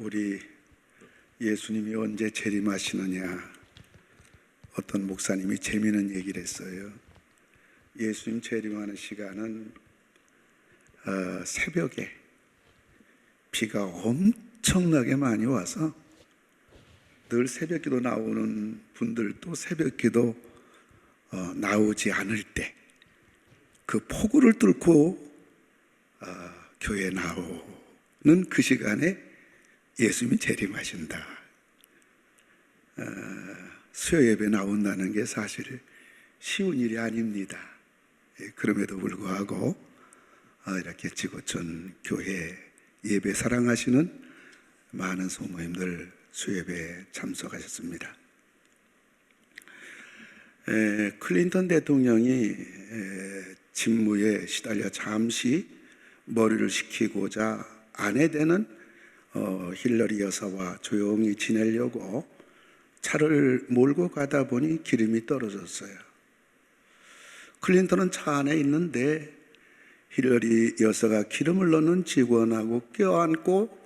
우리 예수님이 언제 재림하시느냐, 어떤 목사님이 재미있는 얘기를 했어요. 예수님 재림하는 시간은 새벽에 비가 엄청나게 많이 와서 늘 새벽기도 나오는 분들도 새벽기도 나오지 않을 때 그 폭우를 뚫고 교회에 나오는 그 시간에 예수님이 재림하신다. 수요 예배 나온다는 게 사실 쉬운 일이 아닙니다. 그럼에도 불구하고 이렇게 지구촌 교회 예배 사랑하시는 많은 소모님들 수요 예배에 참석하셨습니다. 클린턴 대통령이 직무에 시달려 잠시 머리를 식히고자 아내 되는 힐러리 여사와 조용히 지내려고 차를 몰고 가다 보니 기름이 떨어졌어요. 클린턴은 차 안에 있는데 힐러리 여사가 기름을 넣는 직원하고 껴안고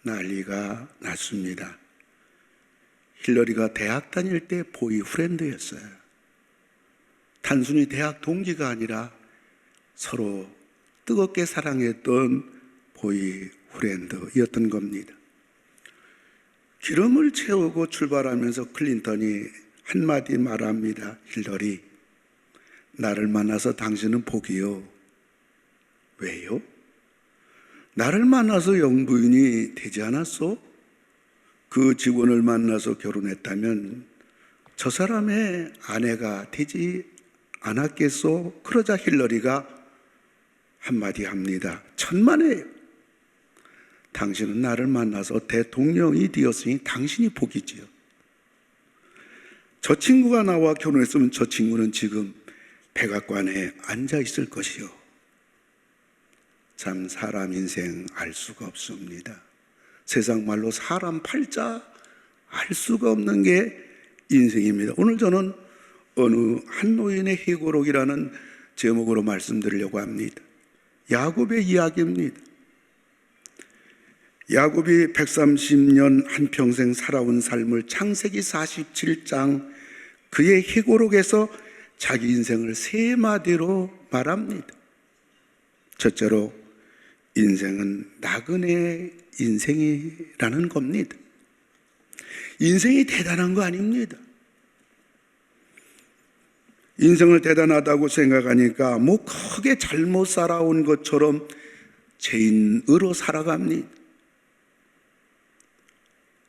난리가 났습니다. 힐러리가 대학 다닐 때 보이 프렌드였어요. 단순히 대학 동기가 아니라 서로 뜨겁게 사랑했던 보이 프렌드였던 겁니다. 기름을 채우고 출발하면서 클린턴이 한마디 말합니다. 힐러리, 나를 만나서 당신은 복이요. 왜요? 나를 만나서 영부인이 되지 않았소? 그 직원을 만나서 결혼했다면 저 사람의 아내가 되지 않았겠소? 그러자 힐러리가 한마디 합니다. 천만에요. 당신은 나를 만나서 대통령이 되었으니 당신이 복이지요. 저 친구가 나와 결혼했으면 저 친구는 지금 백악관에 앉아 있을 것이요. 참 사람 인생 알 수가 없습니다. 세상 말로 사람 팔자 알 수가 없는 게 인생입니다. 오늘 저는 어느 한 노인의 희고록이라는 제목으로 말씀드리려고 합니다. 야곱의 이야기입니다. 야곱이 130년 한평생 살아온 삶을 창세기 47장 그의 희고록에서 자기 인생을 세 마디로 말합니다. 첫째로 인생은 나그네 인생이라는 겁니다. 인생이 대단한 거 아닙니다. 인생을 대단하다고 생각하니까 뭐 크게 잘못 살아온 것처럼 죄인으로 살아갑니다.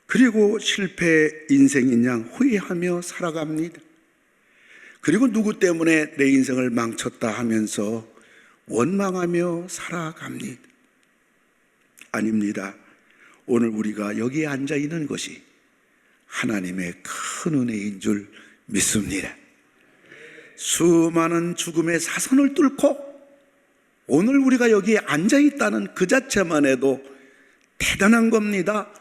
그리고 실패 인생인 양 후회하며 살아갑니다. 그리고 누구 때문에 내 인생을 망쳤다 하면서 원망하며 살아갑니다. 아닙니다. 오늘 우리가 여기에 앉아 있는 것이 하나님의 큰 은혜인 줄 믿습니다. 수많은 죽음의 사선을 뚫고 오늘 우리가 여기에 앉아 있다는 그 자체만 해도 대단한 겁니다.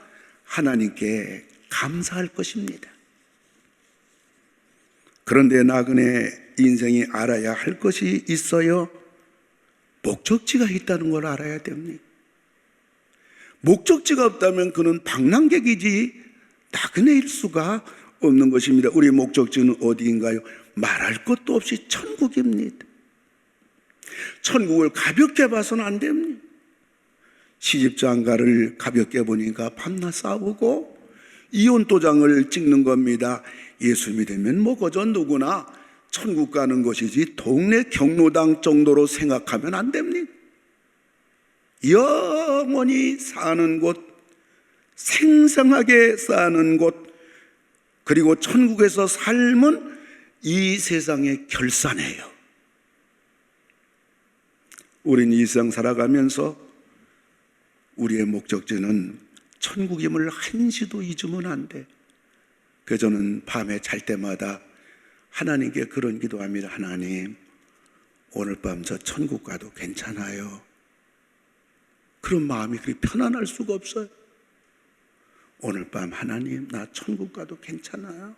하나님께 감사할 것입니다. 그런데 나그네 인생이 알아야 할 것이 있어요. 목적지가 있다는 걸 알아야 됩니다. 목적지가 없다면 그는 방랑객이지 나그네일 수가 없는 것입니다. 우리 목적지는 어디인가요? 말할 것도 없이 천국입니다. 천국을 가볍게 봐서는 안 됩니다. 시집장가를 가볍게 보니까 밤낮 싸우고 이혼 도장을 찍는 겁니다. 예수 믿으면 뭐 그저 누구나 천국 가는 것이지 동네 경로당 정도로 생각하면 안 됩니다. 영원히 사는 곳, 생생하게 사는 곳, 그리고 천국에서 삶은 이 세상의 결산이에요. 우린 이 세상 살아가면서 우리의 목적지는 천국임을 한시도 잊으면 안 돼. 그래서 저는 밤에 잘 때마다 하나님께 그런 기도합니다. 하나님, 오늘 밤 저 천국 가도 괜찮아요. 그런 마음이 그리 편안할 수가 없어요. 오늘 밤 하나님, 나 천국 가도 괜찮아요.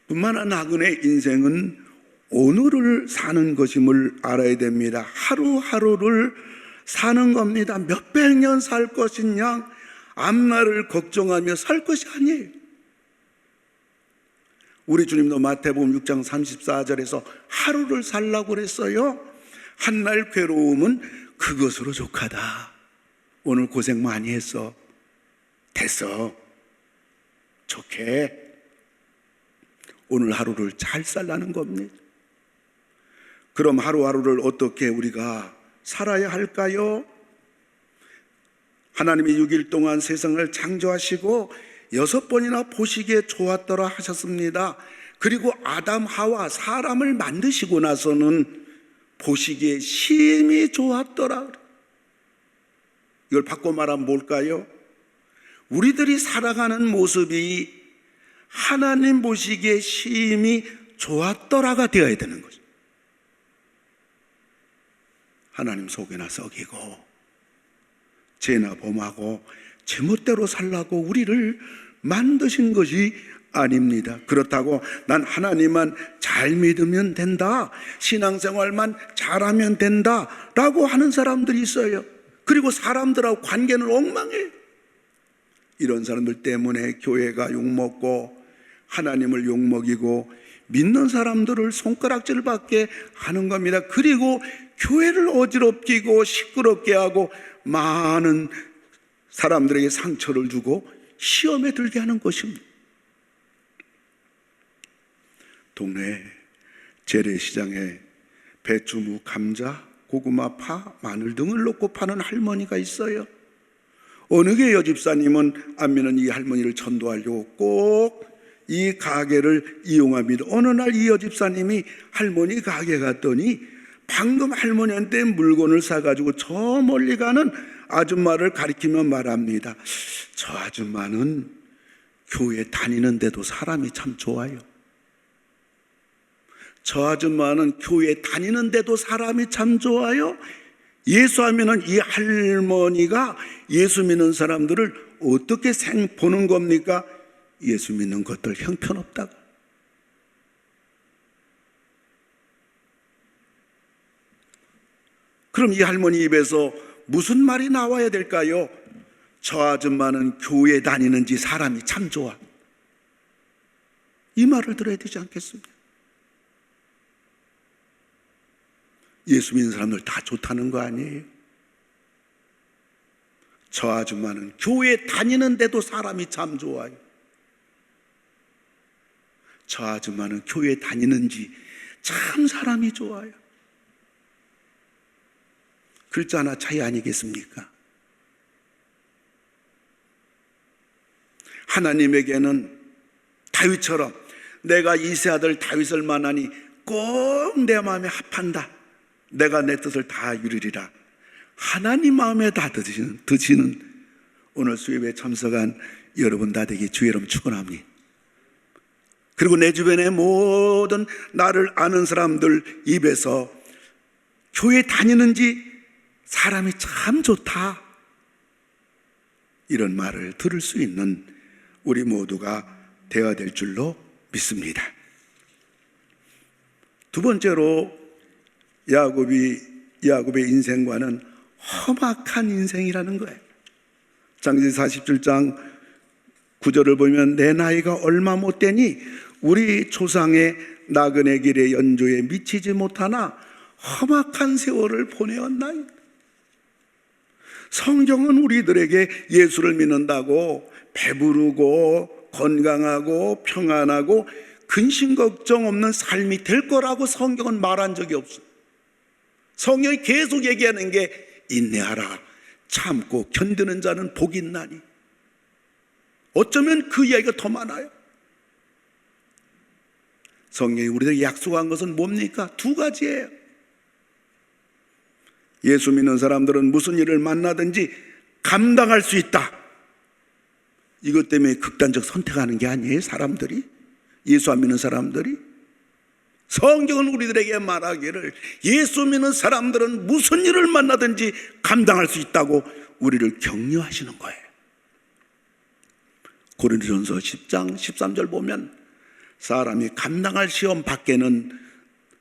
뿐만 아니라 나그네 인생은 오늘을 사는 것임을 알아야 됩니다. 하루하루를 사는 겁니다. 몇백 년 살 것인 양 앞날을 걱정하며 살 것이 아니에요. 우리 주님도 마태복음 6장 34절에서 하루를 살라고 그랬어요. 한날 괴로움은 그것으로 족하다. 오늘 고생 많이 했어. 됐어. 좋게. 오늘 하루를 잘 살라는 겁니다. 그럼 하루하루를 어떻게 우리가 살아야 할까요? 하나님이 6일 동안 세상을 창조하시고 6번이나 보시기에 좋았더라 하셨습니다. 그리고 아담, 하와 사람을 만드시고 나서는 보시기에 심히 좋았더라. 이걸 바꿔 말하면 뭘까요? 우리들이 살아가는 모습이 하나님 보시기에 심히 좋았더라가 되어야 되는 거죠. 하나님 속에나 썩이고 죄나 범하고 제멋대로 살라고 우리를 만드신 것이 아닙니다. 그렇다고 난 하나님만 잘 믿으면 된다, 신앙생활만 잘하면 된다 라고 하는 사람들이 있어요. 그리고 사람들하고 관계는 엉망해요. 이런 사람들 때문에 교회가 욕먹고 하나님을 욕먹이고 믿는 사람들을 손가락질 받게 하는 겁니다. 그리고 교회를 어지럽히고 시끄럽게 하고 많은 사람들에게 상처를 주고 시험에 들게 하는 것입니다. 동네 재래시장에 배추, 무, 감자, 고구마, 파, 마늘 등을 넣고 파는 할머니가 있어요. 어느 게 여집사님은 안면은 이 할머니를 전도하려고 꼭 이 가게를 이용합니다. 어느 날 이 여집사님이 할머니 가게 갔더니 방금 할머니한테 물건을 사가지고 저 멀리 가는 아줌마를 가리키며 말합니다. 저 아줌마는 교회 다니는데도 사람이 참 좋아요. 저 아줌마는 교회 다니는데도 사람이 참 좋아요. 예수하면은 이 할머니가 예수 믿는 사람들을 어떻게 보는 겁니까? 예수 믿는 것들 형편없다가. 그럼 이 할머니 입에서 무슨 말이 나와야 될까요? 저 아줌마는 교회 다니는지 사람이 참 좋아. 이 말을 들어야 되지 않겠습니까? 예수 믿는 사람들 다 좋다는 거 아니에요? 저 아줌마는 교회 다니는데도 사람이 참 좋아요. 저 아줌마는 교회 다니는지 참 사람이 좋아요. 글자 하나 차이 아니겠습니까? 하나님에게는 다윗처럼 내가 이세 아들 다윗을 만나니 꼭 내 마음에 합한다. 내가 내 뜻을 다 이루리라. 하나님 마음에 다 드시는 오늘 수요일에 참석한 여러분 다 되기 주의 이름 축원합니다. 그리고 내 주변의 모든 나를 아는 사람들 입에서 교회 다니는지 사람이 참 좋다, 이런 말을 들을 수 있는 우리 모두가 되어야 될 줄로 믿습니다. 두 번째로 야곱의 인생과는 험악한 인생이라는 거예요. 창세기 47장 9절을 보면 내 나이가 얼마 못 되니 우리 조상의 나그네 길의 연조에 미치지 못하나 험악한 세월을 보내었나이다. 성경은 우리들에게 예수를 믿는다고 배부르고 건강하고 평안하고 근심 걱정 없는 삶이 될 거라고 성경은 말한 적이 없어요. 성경이 계속 얘기하는 게 인내하라, 참고 견디는 자는 복이 있나니. 어쩌면 그 이야기가 더 많아요. 성경이 우리들에게 약속한 것은 뭡니까? 두 가지예요. 예수 믿는 사람들은 무슨 일을 만나든지 감당할 수 있다. 이것 때문에 극단적 선택하는 게 아니에요, 사람들이. 예수 안 믿는 사람들이. 성경은 우리들에게 말하기를 예수 믿는 사람들은 무슨 일을 만나든지 감당할 수 있다고 우리를 격려하시는 거예요. 고린도전서 10장 13절 보면 사람이 감당할 시험 밖에는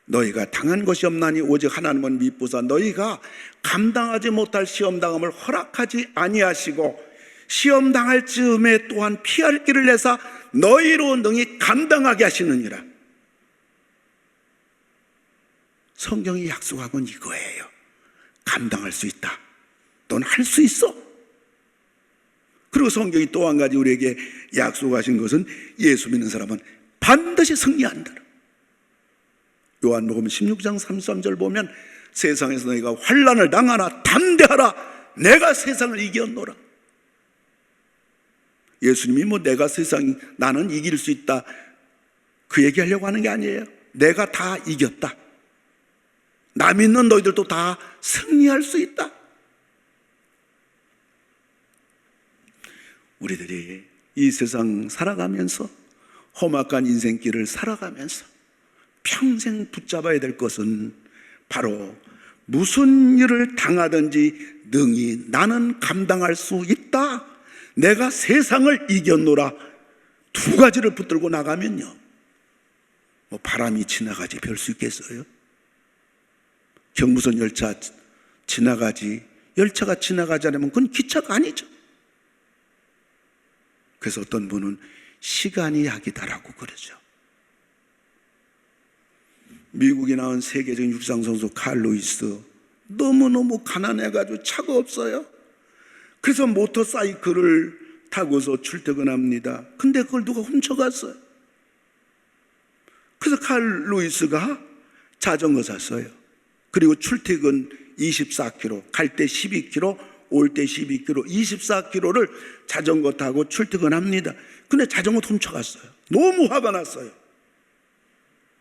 너희가 당한 것이 없나니 오직 하나님은 미쁘사 너희가 감당하지 못할 시험당함을 허락하지 아니하시고 시험당할 즈음에 또한 피할 길을 내사 너희로 능히 감당하게 하시느니라. 성경이 약속한 건 이거예요. 감당할 수 있다. 넌 할 수 있어. 그리고 성경이 또 한 가지 우리에게 약속하신 것은 예수 믿는 사람은 반드시 승리한다. 요한복음 16장 33절 보면 세상에서 너희가 환난을 당하나 담대하라 내가 세상을 이겼노라. 예수님이 내가 나는 이길 수 있다 그 얘기하려고 하는 게 아니에요. 내가 다 이겼다. 나 믿는 너희들도 다 승리할 수 있다. 우리들이 이 세상 살아가면서 험악한 인생길을 살아가면서 평생 붙잡아야 될 것은 바로 무슨 일을 당하든지 능히 나는 감당할 수 있다. 내가 세상을 이겼노라. 두 가지를 붙들고 나가면요, 바람이 지나가지 별 수 있겠어요? 경부선 열차 지나가지, 열차가 지나가지 않으면 그건 기차가 아니죠. 그래서 어떤 분은 시간이 약이다라고 그러죠. 미국에 나온 세계적인 육상선수 칼 루이스, 너무너무 가난해가지고 차가 없어요. 그래서 모터사이클을 타고서 출퇴근합니다. 근데 그걸 누가 훔쳐갔어요. 그래서 칼 루이스가 자전거 샀어요. 그리고 출퇴근 24km, 갈 때 12km, 올 때 12km, 24km를 자전거 타고 출퇴근합니다. 근데 자전거 훔쳐갔어요. 너무 화가 났어요.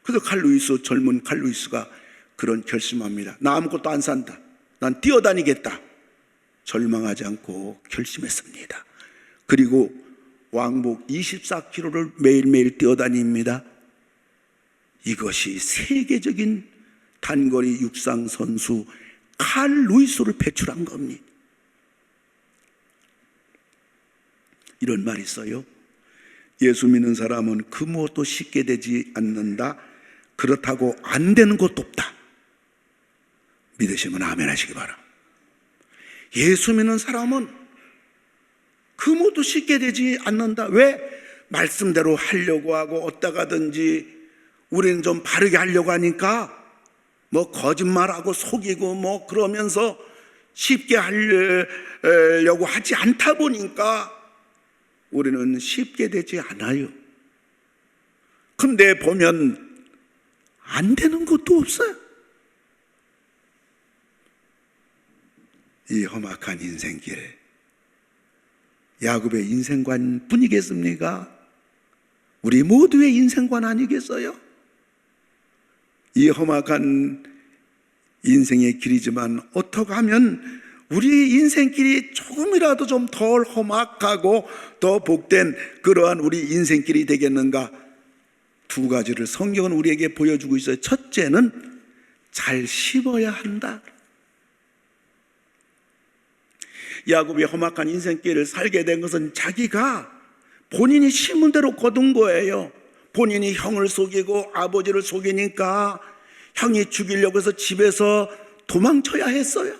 그래서 젊은 칼 루이스가 그런 결심합니다. 나 아무것도 안 산다. 난 뛰어다니겠다. 절망하지 않고 결심했습니다. 그리고 왕복 24km를 매일매일 뛰어다닙니다. 이것이 세계적인 단거리 육상 선수 칼 루이스를 배출한 겁니다. 이런 말이 있어요. 예수 믿는 사람은 그 무엇도 쉽게 되지 않는다. 그렇다고 안 되는 것도 없다. 믿으시면 아멘 하시기 바랍니다. 예수 믿는 사람은 그 무엇도 쉽게 되지 않는다. 왜? 말씀대로 하려고 하고 어디다가든지 우리는 좀 바르게 하려고 하니까 거짓말하고 속이고 그러면서 쉽게 하려고 하지 않다 보니까 우리는 쉽게 되지 않아요. 근데 보면 안 되는 것도 없어요. 이 험악한 인생길, 야곱의 인생관 뿐이겠습니까? 우리 모두의 인생관 아니겠어요? 이 험악한 인생의 길이지만 어떻게 하면 우리 인생길이 조금이라도 좀 덜 험악하고 더 복된 그러한 우리 인생길이 되겠는가? 두 가지를 성경은 우리에게 보여주고 있어요. 첫째는 잘 심어야 한다. 야곱이 험악한 인생길을 살게 된 것은 자기가 본인이 심은 대로 거둔 거예요. 본인이 형을 속이고 아버지를 속이니까 형이 죽이려고 해서 집에서 도망쳐야 했어요.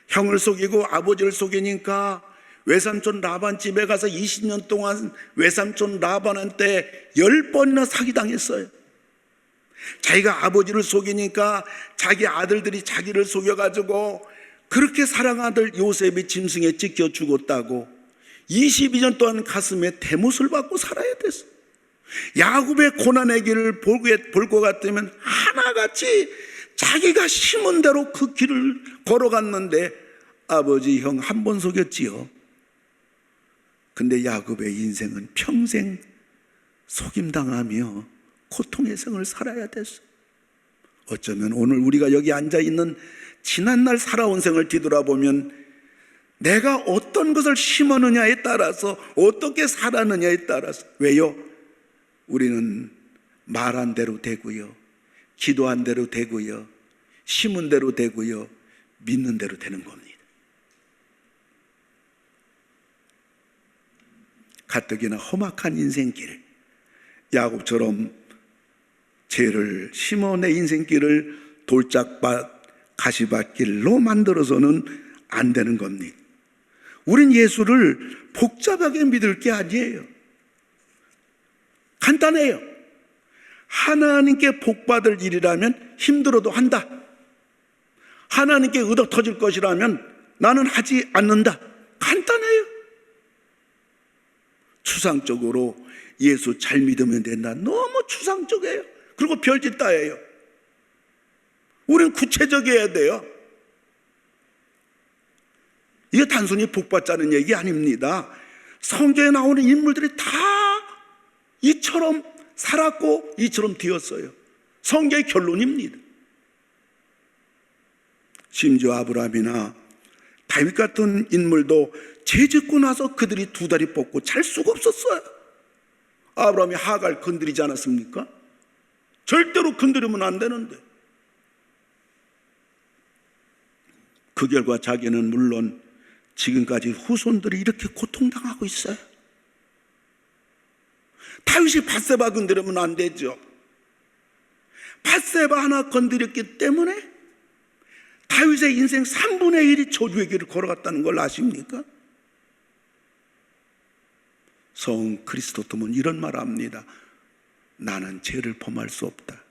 형을 속이고 아버지를 속이니까 외삼촌 라반 집에 가서 20년 동안 외삼촌 라반한테 10번이나 사기당했어요. 자기가 아버지를 속이니까 자기 아들들이 자기를 속여가지고 그렇게 사랑한 아들 요셉이 짐승에 찢겨 죽었다고 22년 동안 가슴에 대못을 받고 살아야 됐어. 야곱의 고난의 길을 볼 것 같으면 하나같이 자기가 심은 대로 그 길을 걸어갔는데 아버지 형 한 번 속였지요. 근데 야곱의 인생은 평생 속임당하며 고통의 생을 살아야 됐어. 어쩌면 오늘 우리가 여기 앉아있는 지난날 살아온 생을 뒤돌아보면 내가 어떤 것을 심었느냐에 따라서 어떻게 살았느냐에 따라서, 왜요? 우리는 말한 대로 되고요, 기도한 대로 되고요, 심은 대로 되고요, 믿는 대로 되는 겁니다. 가뜩이나 험악한 인생길, 야곱처럼 죄를 심어 내 인생길을 돌짝밭 가시밭길로 만들어서는 안 되는 겁니다. 우린 예수를 복잡하게 믿을 게 아니에요. 간단해요. 하나님께 복받을 일이라면 힘들어도 한다. 하나님께 얻어 터질 것이라면 나는 하지 않는다. 간단해요. 추상적으로 예수 잘 믿으면 된다. 너무 추상적이에요. 그리고 별짓 다예요. 우리는 구체적이어야 돼요. 이게 단순히 복받자는 얘기 아닙니다. 성경에 나오는 인물들이 다 이처럼 살았고 이처럼 되었어요. 성경의 결론입니다. 심지어 아브라함이나 다윗 같은 인물도 죄 짓고 나서 그들이 두 다리 뻗고 잘 수가 없었어요. 아브라함이 하갈 건드리지 않았습니까? 절대로 건드리면 안 되는데. 그 결과 자기는 물론 지금까지 후손들이 이렇게 고통당하고 있어요. 다윗이 밧세바 건드리면 안 되죠. 밧세바 하나 건드렸기 때문에 다윗의 인생 3분의 1이 저주의 길을 걸어갔다는 걸 아십니까? 성 그리스도tom은 이런 말을 합니다. 나는 죄를 범할 수 없다.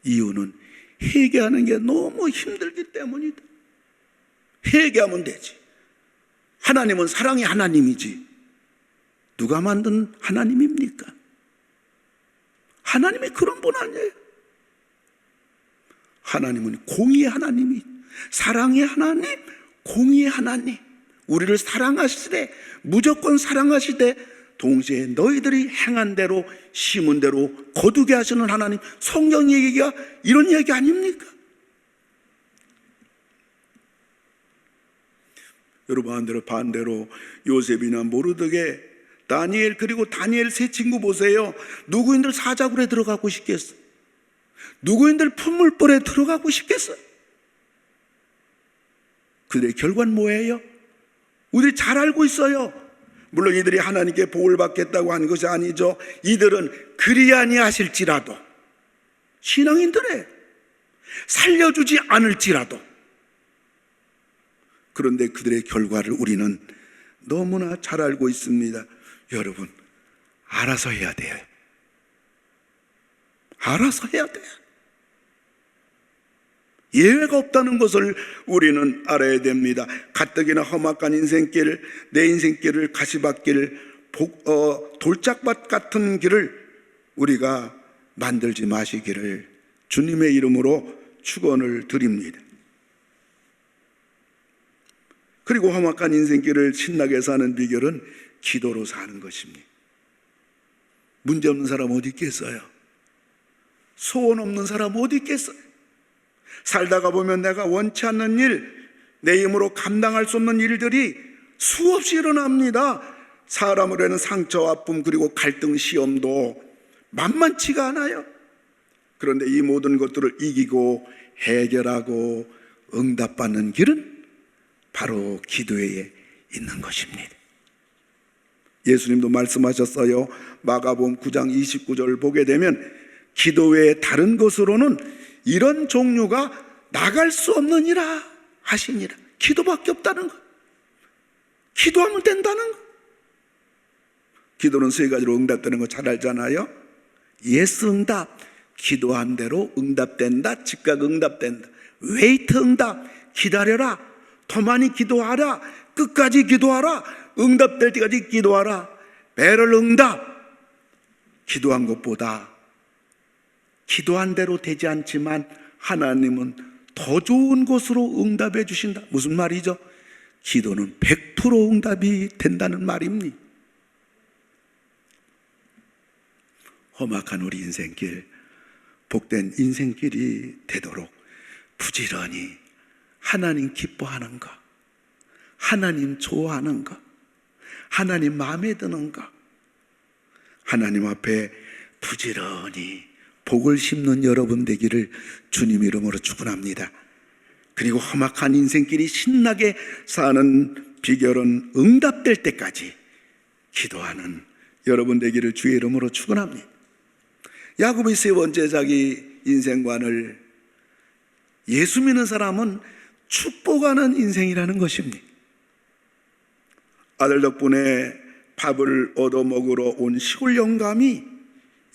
이유는 회개하는 게 너무 힘들기 때문이다. 회개하면 되지. 하나님은 사랑의 하나님이지 누가 만든 하나님입니까? 하나님이 그런 분 아니에요. 하나님은 공의의 하나님이, 사랑의 하나님, 공의의 하나님. 우리를 사랑하시되, 무조건 사랑하시되 동시에 너희들이 행한 대로 심은 대로 거두게 하시는 하나님. 성경 얘기가 이런 얘기 아닙니까? 여러분 반대로 요셉이나 모르드게, 다니엘, 그리고 다니엘 세 친구 보세요. 누구인들 사자굴에 들어가고 싶겠어? 누구인들 풀물벌에 들어가고 싶겠어? 그들의 결과는 뭐예요? 우리들이 잘 알고 있어요. 물론 이들이 하나님께 복을 받겠다고 하는 것이 아니죠. 이들은 그리 아니하실지라도, 신앙인들의 살려주지 않을지라도, 그런데 그들의 결과를 우리는 너무나 잘 알고 있습니다. 여러분, 알아서 해야 돼요. 알아서 해야 돼요. 예외가 없다는 것을 우리는 알아야 됩니다. 가뜩이나 험악한 인생길, 내 인생길을 가시밭길, 돌짝밭 같은 길을 우리가 만들지 마시기를 주님의 이름으로 축원을 드립니다. 그리고 험악한 인생길을 신나게 사는 비결은 기도로 사는 것입니다. 문제없는 사람 어디 있겠어요? 소원 없는 사람 어디 있겠어요? 살다가 보면 내가 원치 않는 일, 내 힘으로 감당할 수 없는 일들이 수없이 일어납니다. 사람으로 하는 상처, 아픔, 그리고 갈등, 시험도 만만치가 않아요. 그런데 이 모든 것들을 이기고 해결하고 응답받는 길은 바로 기도에 있는 것입니다. 예수님도 말씀하셨어요. 마가복음 9장 29절을 보게 되면 기도 외에 다른 것으로는 이런 종류가 나갈 수 없느니라 하시니라. 기도밖에 없다는 것. 기도하면 된다는 것. 기도는 세 가지로 응답되는 거 잘 알잖아요. 예스 응답, 기도한 대로 응답된다, 즉각 응답된다. 웨이트 응답, 기다려라, 더 많이 기도하라, 끝까지 기도하라, 응답될 때까지 기도하라. 배럴 응답, 기도한 것보다 기도한 대로 되지 않지만 하나님은 더 좋은 것으로 응답해 주신다. 무슨 말이죠? 기도는 100% 응답이 된다는 말입니다. 험악한 우리 인생길, 복된 인생길이 되도록 부지런히 하나님 기뻐하는 것, 하나님 좋아하는 것, 하나님 마음에 드는 것, 하나님 앞에 부지런히 복을 심는 여러분 되기를 주님 이름으로 축원합니다. 그리고 험악한 인생길이 신나게 사는 비결은 응답될 때까지 기도하는 여러분 되기를 주의 이름으로 축원합니다. 야곱이 세 번째 자기 인생관을, 예수 믿는 사람은 축복하는 인생이라는 것입니다. 아들 덕분에 밥을 얻어먹으러 온 시골 영감이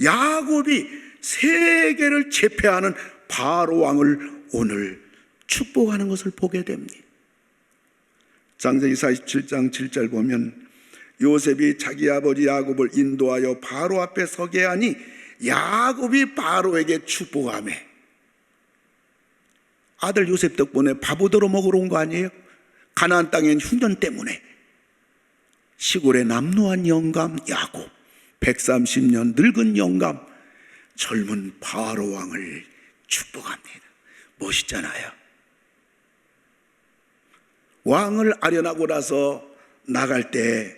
야곱이 세계를 제패하는 바로 왕을 오늘 축복하는 것을 보게 됩니다. 창세기 47장 7절 보면 요셉이 자기 아버지 야곱을 인도하여 바로 앞에 서게 하니 야곱이 바로에게 축복하며, 아들 요셉 덕분에 밥 얻어 먹으러 온 거 아니에요? 가나안 땅엔 흉년 때문에 시골에 남루한 영감 야곱, 130년 늙은 영감, 젊은 바로 왕을 축복합니다. 멋있잖아요. 왕을 아련하고 나서 나갈 때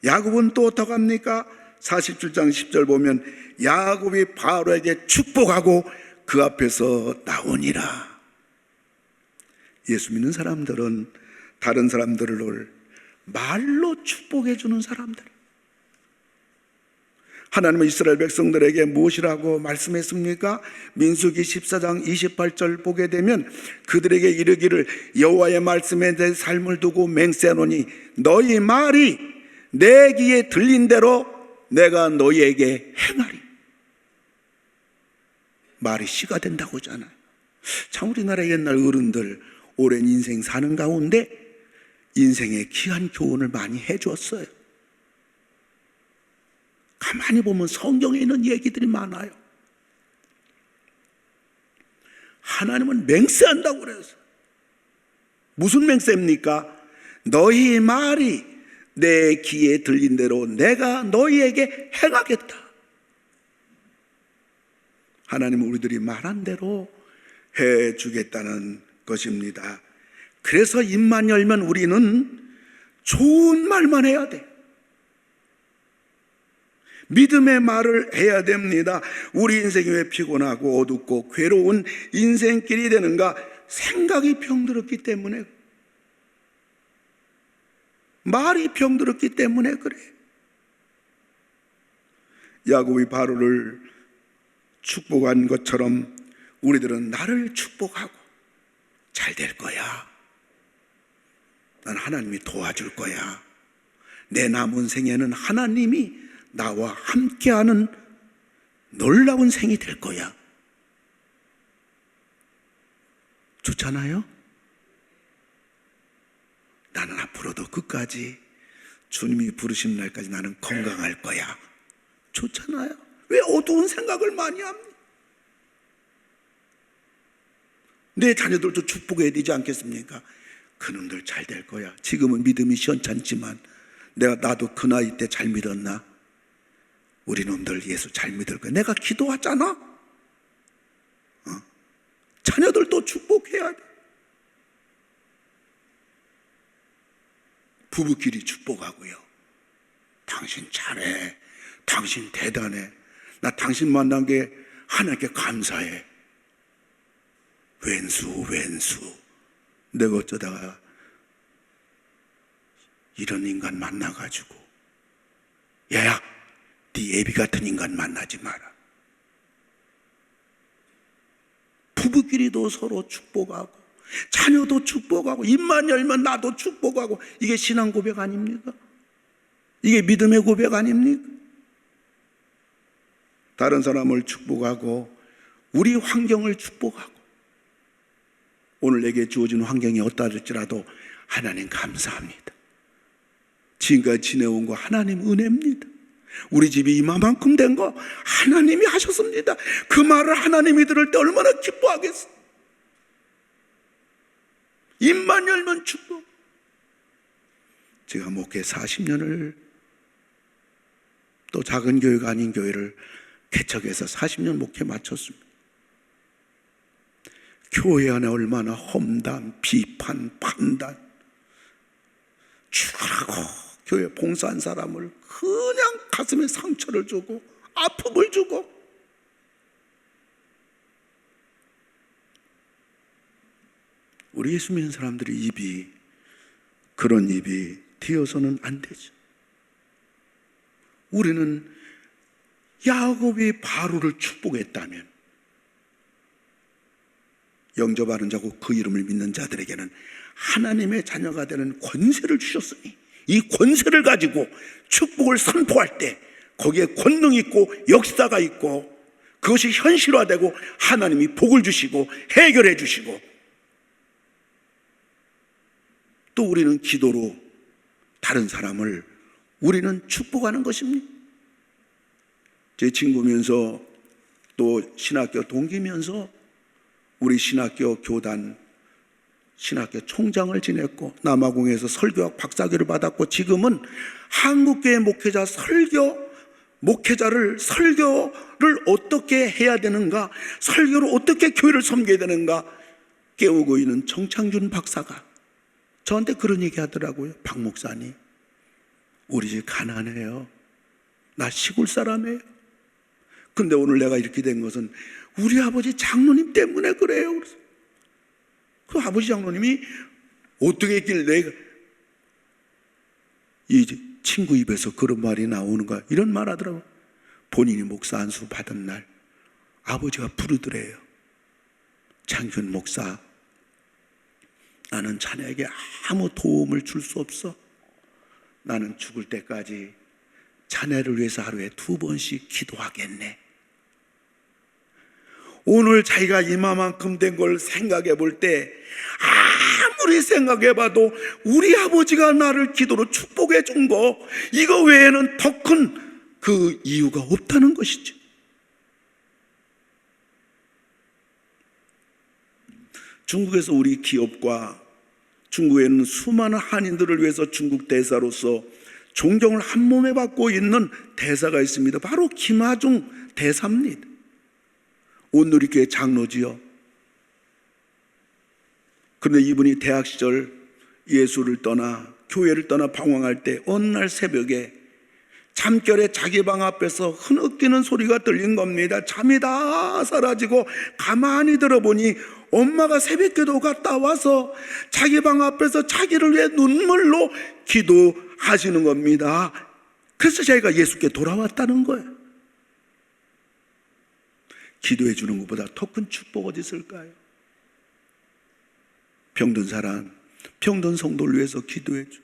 야곱은 또 어떻게 합니까? 47장 10절 보면 야곱이 바로에게 축복하고 그 앞에서 나오니라. 예수 믿는 사람들은 다른 사람들을 말로 축복해 주는 사람들. 하나님은 이스라엘 백성들에게 무엇이라고 말씀했습니까? 민수기 14장 28절 보게 되면 그들에게 이르기를 여호와의 말씀에 내 삶을 두고 맹세하노니 너희 말이 내 귀에 들린 대로 내가 너희에게 행하리. 말이 씨가 된다고 하잖아요. 참 우리나라 옛날 어른들 오랜 인생 사는 가운데 인생에 귀한 교훈을 많이 해주었어요. 가만히 보면 성경에 있는 얘기들이 많아요. 하나님은 맹세한다고 그래서. 무슨 맹세입니까? 너희 말이 내 귀에 들린 대로 내가 너희에게 행하겠다. 하나님은 우리들이 말한 대로 해주겠다는 것입니다. 그래서 입만 열면 우리는 좋은 말만 해야 돼. 믿음의 말을 해야 됩니다. 우리 인생이 왜 피곤하고 어둡고 괴로운 인생길이 되는가? 생각이 병들었기 때문에, 말이 병들었기 때문에 그래. 야곱이 바로를 축복한 것처럼 우리들은 나를 축복하고 잘 될 거야. 난 하나님이 도와줄 거야. 내 남은 생에는 하나님이 나와 함께하는 놀라운 생이 될 거야. 좋잖아요? 나는 앞으로도 끝까지 주님이 부르신 날까지 나는 건강할 거야. 좋잖아요? 왜 어두운 생각을 많이 합니까? 내 자녀들도 축복해야 되지 않겠습니까? 그놈들 잘 될 거야. 지금은 믿음이 시원찮지만 나도 그 나이 때 잘 믿었나? 우리 놈들 예수 잘 믿을 거야. 내가 기도하잖아. 자녀들도 축복해야 돼. 부부끼리 축복하고요. 당신 잘해. 당신 대단해. 나 당신 만난 게 하나님께 감사해. 왼수. 내가 어쩌다가 이런 인간 만나가지고, 야야, 네 애비 같은 인간 만나지 마라. 부부끼리도 서로 축복하고 자녀도 축복하고 입만 열면 나도 축복하고, 이게 신앙 고백 아닙니까? 이게 믿음의 고백 아닙니까? 다른 사람을 축복하고 우리 환경을 축복하고, 오늘 내게 주어진 환경이 어떠할지라도 하나님 감사합니다. 지금까지 지내온 거 하나님 은혜입니다. 우리 집이 이만큼 된 거 하나님이 하셨습니다. 그 말을 하나님이 들을 때 얼마나 기뻐하겠어요. 입만 열면 축복. 제가 목회 40년을, 또 작은 교회가 아닌 교회를 개척해서 40년 목회 마쳤습니다. 교회 안에 얼마나 험담, 비판, 판단, 죽으라고 교회 봉사한 사람을 그냥 가슴에 상처를 주고 아픔을 주고, 우리 예수 믿는 사람들의 그런 입이 튀어서는 안 되죠. 우리는 야곱이 바로를 축복했다면 영접하는 자고 그 이름을 믿는 자들에게는 하나님의 자녀가 되는 권세를 주셨으니 이 권세를 가지고 축복을 선포할 때 거기에 권능이 있고 역사가 있고 그것이 현실화되고 하나님이 복을 주시고 해결해 주시고 또 우리는 기도로 다른 사람을 우리는 축복하는 것입니다. 제 친구면서 또 신학교 동기면서 우리 신학교 교단 신학교 총장을 지냈고 남아공에서 설교학 박사학위를 받았고 지금은 한국교회 목회자를 설교를 어떻게 해야 되는가, 설교를 어떻게 교회를 섬겨야 되는가 깨우고 있는 정창준 박사가 저한테 그런 얘기 하더라고요. 박 목사님, 우리 집 가난해요. 나 시골 사람이에요. 근데 오늘 내가 이렇게 된 것은 우리 아버지 장로님 때문에 그래요. 그래서 그 아버지 장로님이 어떻게 했길래 이 친구 입에서 그런 말이 나오는가, 이런 말 하더라고요. 본인이 목사 안수 받은 날 아버지가 부르더래요. 장균 목사, 나는 자네에게 아무 도움을 줄 수 없어. 나는 죽을 때까지 자네를 위해서 하루에 2번씩 기도하겠네. 오늘 자기가 이마만큼 된 걸 생각해 볼 때 아무리 생각해 봐도 우리 아버지가 나를 기도로 축복해 준 거, 이거 외에는 더 큰 그 이유가 없다는 것이죠. 중국에서 우리 기업과 중국에 있는 수많은 한인들을 위해서 중국 대사로서 존경을 한 몸에 받고 있는 대사가 있습니다. 바로 김하중 대사입니다. 온누리교회 장로지요. 그런데 이분이 대학 시절 예수를 떠나 교회를 떠나 방황할 때 어느 날 새벽에 잠결에 자기 방 앞에서 흐느끼는 소리가 들린 겁니다. 잠이 다 사라지고 가만히 들어보니 엄마가 새벽기도 갔다 와서 자기 방 앞에서 자기를 위해 눈물로 기도하시는 겁니다. 그래서 자기가 예수께 돌아왔다는 거예요. 기도해 주는 것보다 더 큰 축복 어디 있을까요? 병든 사람, 병든 성도를 위해서 기도해 주.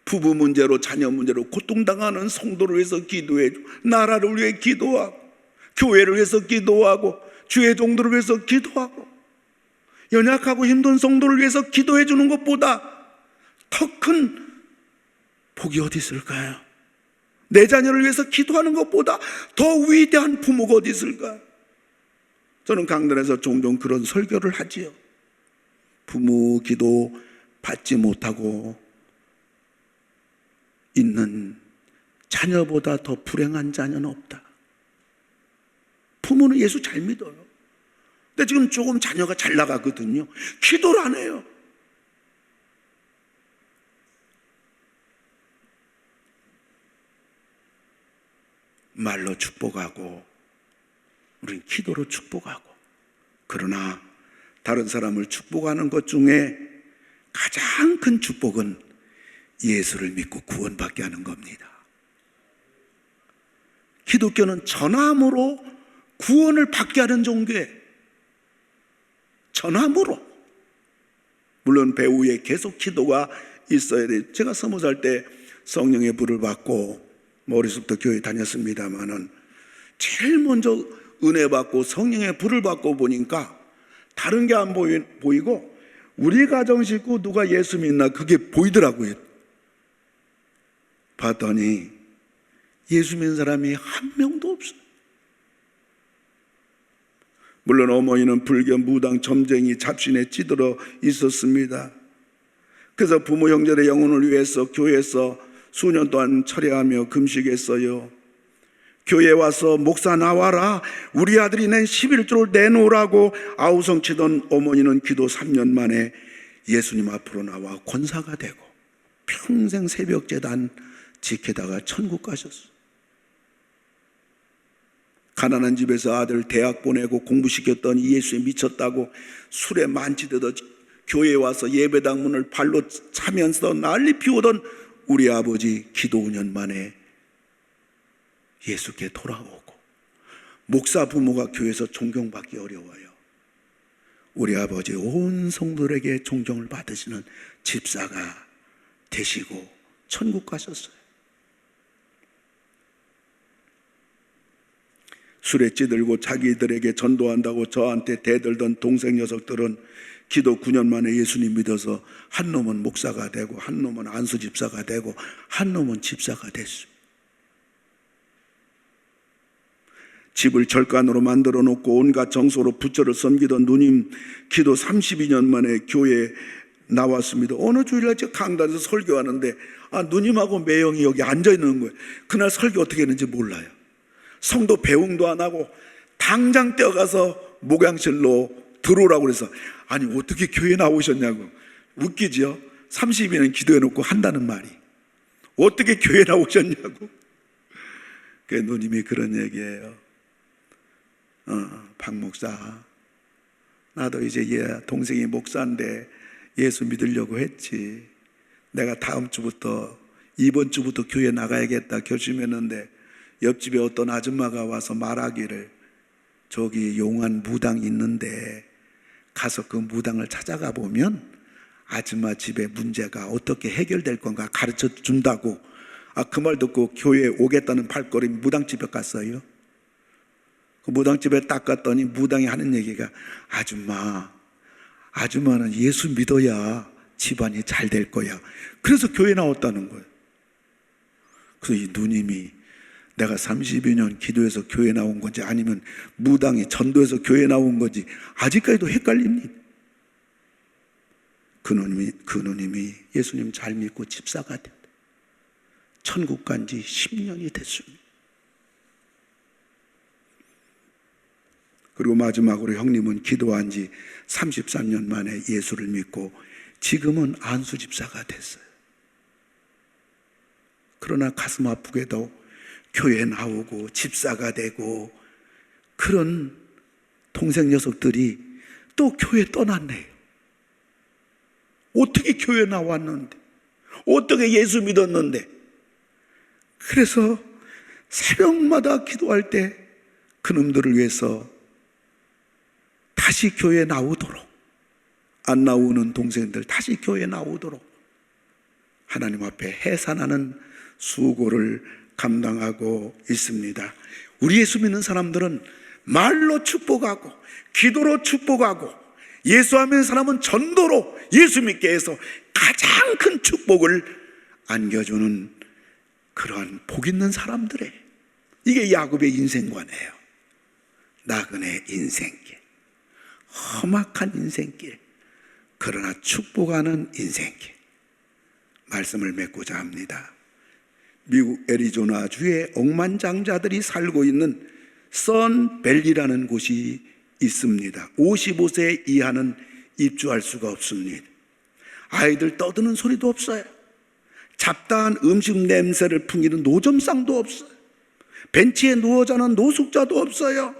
부부 문제로, 자녀 문제로 고통당하는 성도를 위해서 기도해 주. 나라를 위해 기도하고, 교회를 위해서 기도하고, 주의 종들을 위해서 기도하고, 연약하고 힘든 성도를 위해서 기도해 주는 것보다 더 큰 복이 어디 있을까요? 내 자녀를 위해서 기도하는 것보다 더 위대한 부모가 어디 있을까? 저는 강단에서 종종 그런 설교를 하지요. 부모 기도 받지 못하고 있는 자녀보다 더 불행한 자녀는 없다. 부모는 예수 잘 믿어요. 근데 지금 조금 자녀가 잘 나가거든요. 기도를 안 해요. 말로 축복하고 우리는 기도로 축복하고, 그러나 다른 사람을 축복하는 것 중에 가장 큰 축복은 예수를 믿고 구원받게 하는 겁니다. 기독교는 전함으로 구원을 받게 하는 종교예요. 전함으로. 물론 배후에 계속 기도가 있어야 돼요. 제가 20살 때 성령의 불을 받고 머릿속부터 교회 다녔습니다마는 제일 먼저 은혜 받고 성령의 불을 받고 보니까 다른 게 안 보이고 우리 가정 식구 누가 예수 믿나 그게 보이더라고요. 봤더니 예수 믿는 사람이 한 명도 없어요. 물론 어머니는 불교, 무당, 점쟁이, 잡신에 찌들어 있었습니다. 그래서 부모 형제의 영혼을 위해서 교회에서 수년 동안 철야하며 금식했어요. 교회에 와서 목사 나와라, 우리 아들이 낸 11조를 내놓으라고 아우성치던 어머니는 기도 3년 만에 예수님 앞으로 나와 권사가 되고 평생 새벽제단 지키다가 천국 가셨어요. 가난한 집에서 아들 대학 보내고 공부시켰더니 예수에 미쳤다고 술에 만취되던 교회에 와서 예배당 문을 발로 차면서 난리 피우던 우리 아버지 기도 5년 만에 예수께 돌아오고, 목사 부모가 교회에서 존경받기 어려워요. 우리 아버지 온 성도들에게 존경을 받으시는 집사가 되시고 천국 가셨어요. 술에 찌들고 자기들에게 전도한다고 저한테 대들던 동생 녀석들은 기도 9년 만에 예수님 믿어서 한 놈은 목사가 되고, 한 놈은 안수 집사가 되고, 한 놈은 집사가 됐습니다. 집을 절간으로 만들어 놓고 온갖 정서로 부처를 섬기던 누님 기도 32년 만에 교회에 나왔습니다. 어느 주일날 제가 강단에서 설교하는데 누님하고 매형이 여기 앉아 있는 거예요. 그날 설교 어떻게 했는지 몰라요. 성도 배웅도 안 하고 당장 뛰어가서 목양실로 들어오라고 그래서, 아니 어떻게 교회에 나오셨냐고. 웃기죠? 30일은 기도해 놓고 한다는 말이 어떻게 교회에 나오셨냐고. 그 누님이 그런 얘기예요. 박 목사, 나도 이제 동생이 목사인데 예수 믿으려고 했지. 내가 다음 주부터, 이번 주부터 교회 나가야겠다 결심했는데 옆집에 어떤 아줌마가 와서 말하기를, 저기 용안 무당 있는데 가서 그 무당을 찾아가 보면 아줌마 집에 문제가 어떻게 해결될 건가 가르쳐 준다고. 그 말 듣고 교회에 오겠다는 발걸음이 무당집에 갔어요. 그 무당집에 딱 갔더니 무당이 하는 얘기가, 아줌마는 예수 믿어야 집안이 잘 될 거야. 그래서 교회 나왔다는 거예요. 그래서 이 누님이 내가 32년 기도해서 교회 나온 건지 아니면 무당이 전도해서 교회 나온 건지 아직까지도 헷갈립니다. 그 누님이 예수님 잘 믿고 집사가 됐다. 천국 간 지 10년이 됐습니다. 그리고 마지막으로 형님은 기도한 지 33년 만에 예수를 믿고 지금은 안수 집사가 됐어요. 그러나 가슴 아프게도 교회 나오고 집사가 되고 그런 동생 녀석들이 또 교회 떠났네요. 어떻게 교회 나왔는데, 어떻게 예수 믿었는데. 그래서 새벽마다 기도할 때 그놈들을 위해서 다시 교회에 나오도록, 안 나오는 동생들 다시 교회에 나오도록 하나님 앞에 해산하는 수고를 감당하고 있습니다. 우리 예수 믿는 사람들은 말로 축복하고 기도로 축복하고 예수하는 사람은 전도로 예수 믿게 해서 가장 큰 축복을 안겨주는 그러한 복 있는 사람들의, 이게 야곱의 인생관이에요. 나그네 인생길, 험악한 인생길, 그러나 축복하는 인생길. 말씀을 맺고자 합니다. 미국 애리조나주에 억만장자들이 살고 있는 선밸리라는 곳이 있습니다. 55세 이하는 입주할 수가 없습니다. 아이들 떠드는 소리도 없어요. 잡다한 음식 냄새를 풍기는 노점상도 없어요. 벤치에 누워 자는 노숙자도 없어요.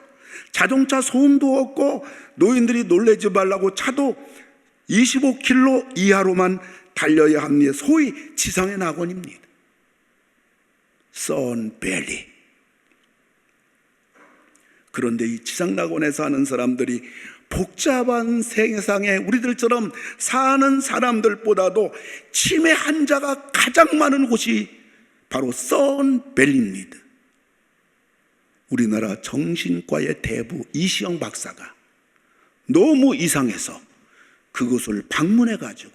자동차 소음도 없고 노인들이 놀래지 말라고 차도 25km 이하로만 달려야 합니다. 소위 지상의 낙원입니다. 선밸리. 그런데 이 지상 낙원에서 사는 사람들이 복잡한 세상에 우리들처럼 사는 사람들보다도 치매 환자가 가장 많은 곳이 바로 선밸리입니다. 우리나라 정신과의 대부 이시영 박사가 너무 이상해서 그곳을 방문해가지고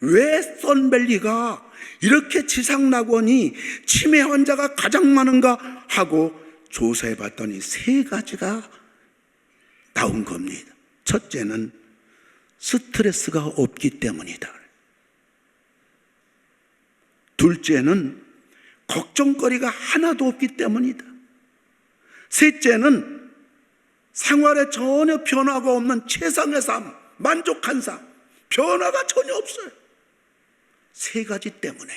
왜 선밸리가 이렇게 지상낙원이 치매 환자가 가장 많은가 하고 조사해봤더니 3가지가 나온 겁니다. 첫째는 스트레스가 없기 때문이다. 둘째는 걱정거리가 하나도 없기 때문이다. 셋째는 생활에 전혀 변화가 없는 최상의 삶, 만족한 삶, 변화가 전혀 없어요. 3가지 때문에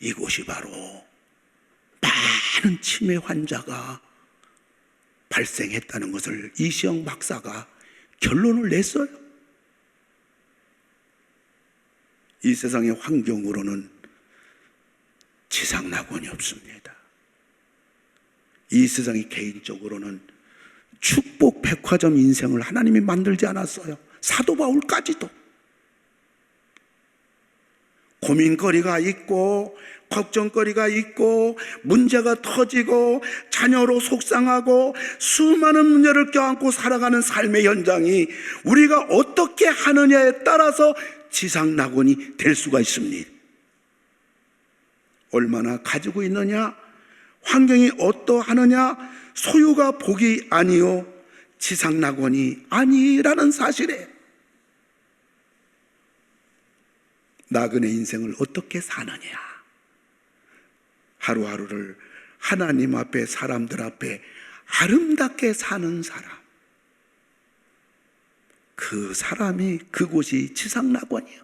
이곳이 바로 많은 치매 환자가 발생했다는 것을 이시영 박사가 결론을 냈어요. 이 세상의 환경으로는 지상낙원이 없습니다. 이 세상이 개인적으로는 축복 백화점 인생을 하나님이 만들지 않았어요. 사도 바울까지도 고민거리가 있고 걱정거리가 있고 문제가 터지고 자녀로 속상하고 수많은 문제를 껴안고 살아가는 삶의 현장이 우리가 어떻게 하느냐에 따라서 지상낙원이 될 수가 있습니다. 얼마나 가지고 있느냐, 환경이 어떠하느냐, 소유가 복이 아니요 지상낙원이 아니라는 사실에 나그네 인생을 어떻게 사느냐, 하루하루를 하나님 앞에 사람들 앞에 아름답게 사는 사람, 그 사람이 그곳이 지상낙원이에요.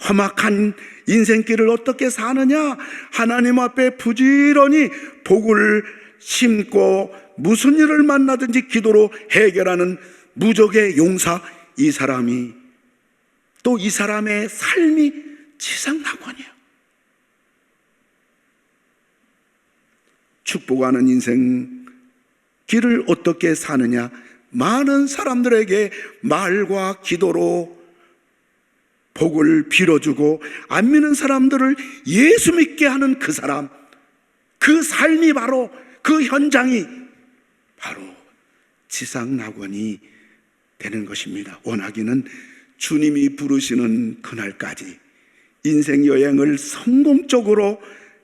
험악한 인생길을 어떻게 사느냐, 하나님 앞에 부지런히 복을 심고 무슨 일을 만나든지 기도로 해결하는 무적의 용사, 이 사람이 또 이 사람의 삶이 지상낙원이에요. 축복하는 인생 길을 어떻게 사느냐, 많은 사람들에게 말과 기도로 복을 빌어주고 안 믿는 사람들을 예수 믿게 하는 그 사람, 그 삶이 바로, 그 현장이 바로 지상낙원이 되는 것입니다. 원하기는 주님이 부르시는 그날까지 인생 여행을 성공적으로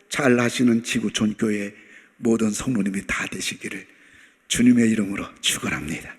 잘 하시는 지구촌교회 모든 성도님이 다 되시기를 주님의 이름으로 축원합니다.